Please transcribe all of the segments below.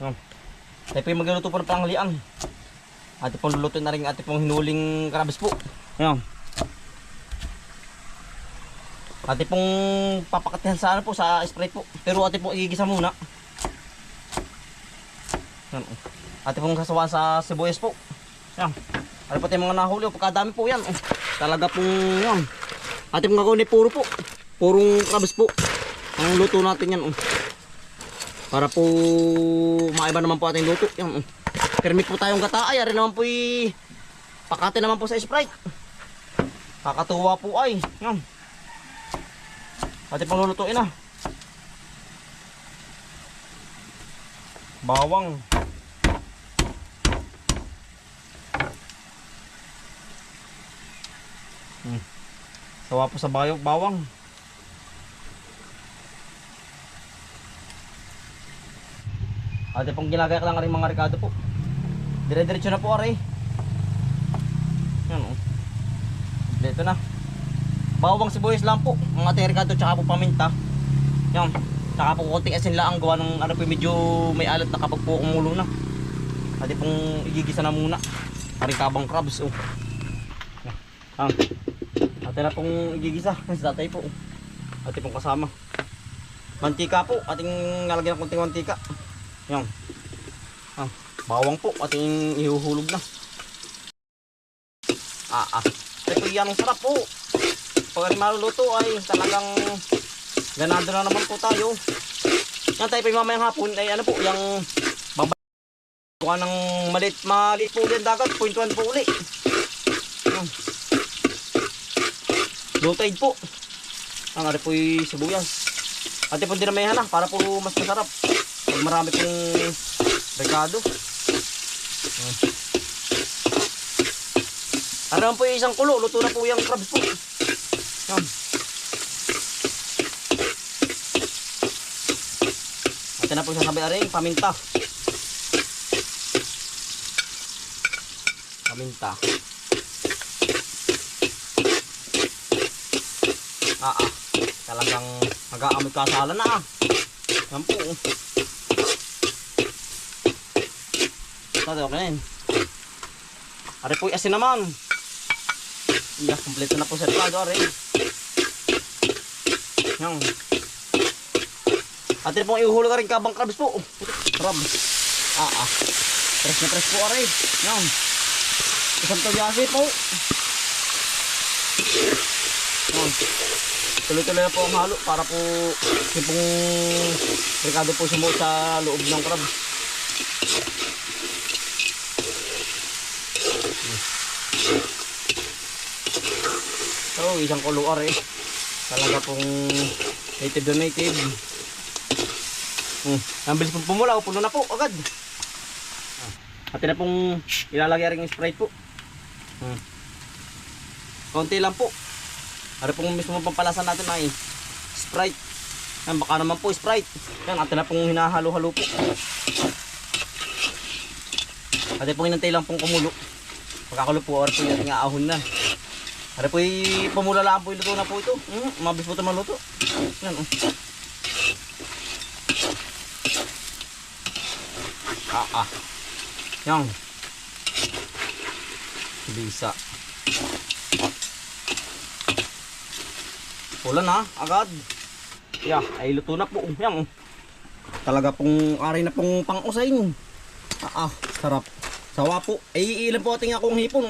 Yan. Tayo po yung magluluto po ng panghalian. Ate pong luluto na rin ate pong hinuling karabas po. Yan. Ate pong papakatihan sa ano po, sa Sprite po. Pero ate pong igigisa muna. Yan. Ate pong sasawaan sa sibuyas po. Yan. Ano po tayong mga nahuli, pagkadami po yan. Talaga pong yan. Ate pong gagawin puro po. Purong karabas po. Ang luto natin yan. Para po maiba naman po ating luto. Yan. Permit po tayong gata. Ay, ari naman po pakate naman po sa Sprite. Kakatuwa po ay. Yan. Ate pang lulutuin na. Bawang. Sawa po sa bawang. Ate pong ginagaya ka lang rin mga rekado po. Dire-diretso na po aray. Yan o. Dito na. Bawang sibuyas lang po. Ang ating rekado tsaka po paminta. Yan. Tsaka po konting asin lang. Gawa ng ano po medyo may alat na kapag po kumulo na. Ate pong igigisa na muna. Karikabang crabs o. Yan. Ate na pong igigisa. Sa tatay po. Ate pong kasama. Mantika po. Ating nalagyan ng konting mantika. Yan. Bawang po ating ihuhulog na. Ito yan ang sarap po. Pag maluluto ay talagang ganado na naman po tayo. Yan tayo pa mamayang hapon ay ano po yung babay ng maliit po ulit dagat. 0.1 po ulit. Low tide po. Ang ari po yung sibuyas. Ate po dinamayahan na para po mas masarap. Pag marami pong rekado. Ano naman po yung isang kulo. Luto na po yung crabs po. Yan. Ate na po sasabi aring paminta. Paminta. Talagang mag-aamoy kasala na ah. Yan po. Ito okay na yun. Ari po yung asin naman. Yeah, kompleto na po sa rekado ari. Yan. At rin pong ihuhulog rin kabang crabs po. Crabs. Press na press po ari. Yan. Isang tagyasi po. Yan. Tuloy-tuloy na po ang halo para po yung pong rekado po sumuot sa loob ng crabs. So, isang kuluar eh. Talaga pong native to native. Ang bilis pong pumula, puno na po agad. At na pong ilalagay rin yung Sprite po. Konti lang po. Ari pong mismo pampalasan natin ay Sprite. Yan, baka naman po Sprite. Yan, atin na pong hinahalo-halo po. Atin pong hinantay lang pong kumulo. Pagkakulo po, ari po yung ahon na. Ari po yung pumula lang po, iluto na po ito. Mabilis po ito maluto. Yan o. Yan. Bisa. Ulan na, agad. Yeah, ay luto na po. Yan. Talaga pong ari na pong pang-usain. Sarap. Sawa po. Ay ilan po ating akong hipon.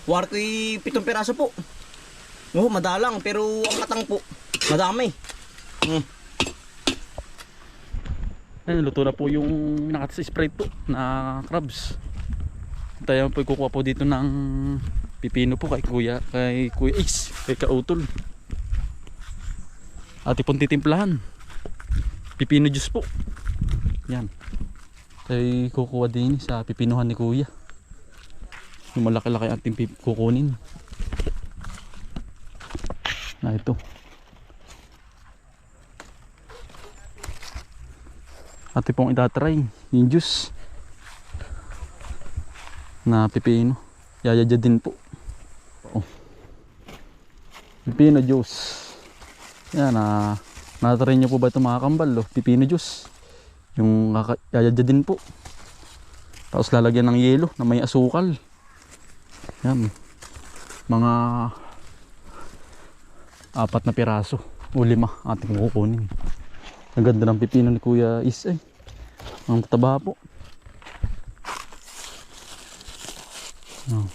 War ko 7 piraso po. Madalang pero ang katang po madami. Ayun, luto na po yung nakata sa Sprite po na crabs. Tayo po kukuha po dito ng pipino po kay Kuya Ace, kay Kautol. At ipon titimplahan. Pipino juice po. Yan. Tayo kukuha din sa pipinuhan ni Kuya. Yung malaki-laki ating kukunin. Na ito. At pong itatry yung juice na pipino. Yayadya din po. Pipino juice. Yan, natry nyo po ba ito mga kambal? Pipino juice. Yung yayadya din po. Tapos lalagyan ng yelo na may asukal. Yan. Mga 4 na piraso o 5 ating kukunin. Ang ganda ng pipino ni Kuya Is eh. Ang tataba po. Oh.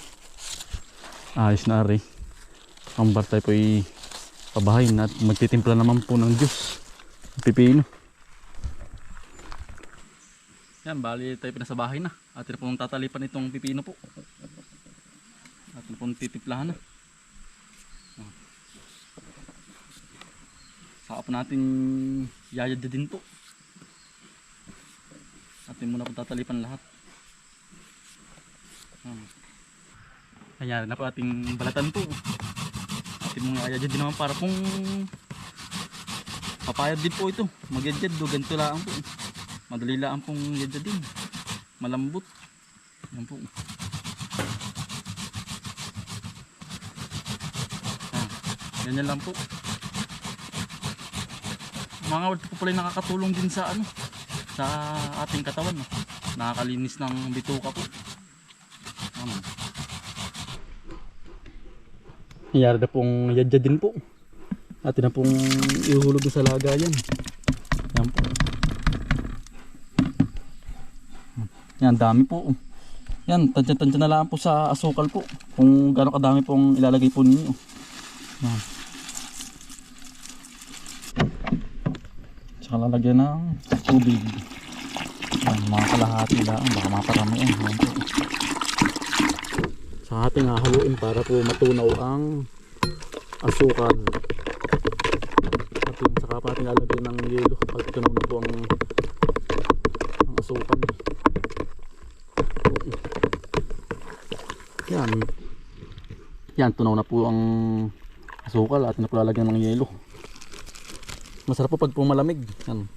Ayos na rin. Ang bartay po ay pabahayin at magtitimpla naman po ng juice. Pipino. Yan, bali tayo pinasa bahay na. Atin na pong tatalipan itong pipino po. Atin na pong titimplahan na. Saka po natin yayad din po. Atin muna po tatalipan lahat. Kanyari na po ating balatan po. Atin mong yayad din naman para pong papayad din po ito. Magyadjad do, ganito lang po. Madali lang pong yadjad din. Malambot. Yan po. Ganyan lang po. Mga word po pala nakakatulong din sa ano, sa ating katawan, no? Nakakalinis ng bituka po. Nangyari na pong yadya din po. Atin na pong ihulog sa lagayan. Yan po. Yan, dami po. Yan, tansya-tansya na lang po sa asukal po. Kung gaano kadami pong ilalagay po ninyo. Yan. Tsaka lalagyan ng tubig. Yan, mga kalahati lang. Baka maparami yan. Yan po. Sa ating hahaluin para po matunaw ang asukal. At yun, saka pa ating lalagyan ng yelo pag tunaw na po ang asukal. Yan. Yan, tunaw na po ang asukal at na po lalagyan ng yelo. Masarap po pag pumalamig. Yan.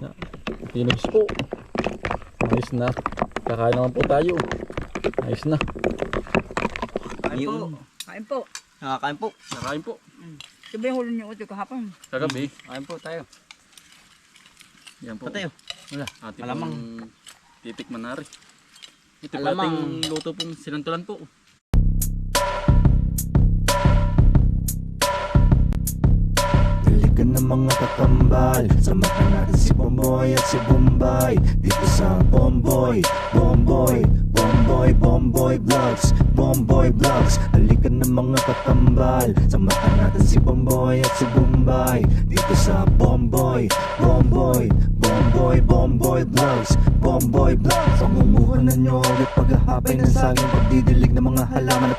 Yan. Pinagis po. Ayos na. Kakain naman po tayo. Ayos na. Kain po. Kain po. Nakakain po. Nakain po. Sabi yung huli niyo ito kahapon. Kagabi. Kain po tayo. Yan po. Patayo. Wala. Ating Alamang. pong titikman na rin. Ito po Alamang. ating luto pong sinantulan po. Halika na mga kakambal, samahan natin si Bomboy at si Bombay dito sa Bomboy, Bomboy, Bomboy, Bomboy Vlogs, Bomboy Vlogs. Halika na mga kakambal, samahan natin si Bomboy at si Bombay dito sa Bomboy, Bomboy, Bomboy, Bomboy Vlogs, Bomboy Vlogs. Pangumuhan na nyo ulit paghahapay ng saging, pagdidilig ng mga halaman.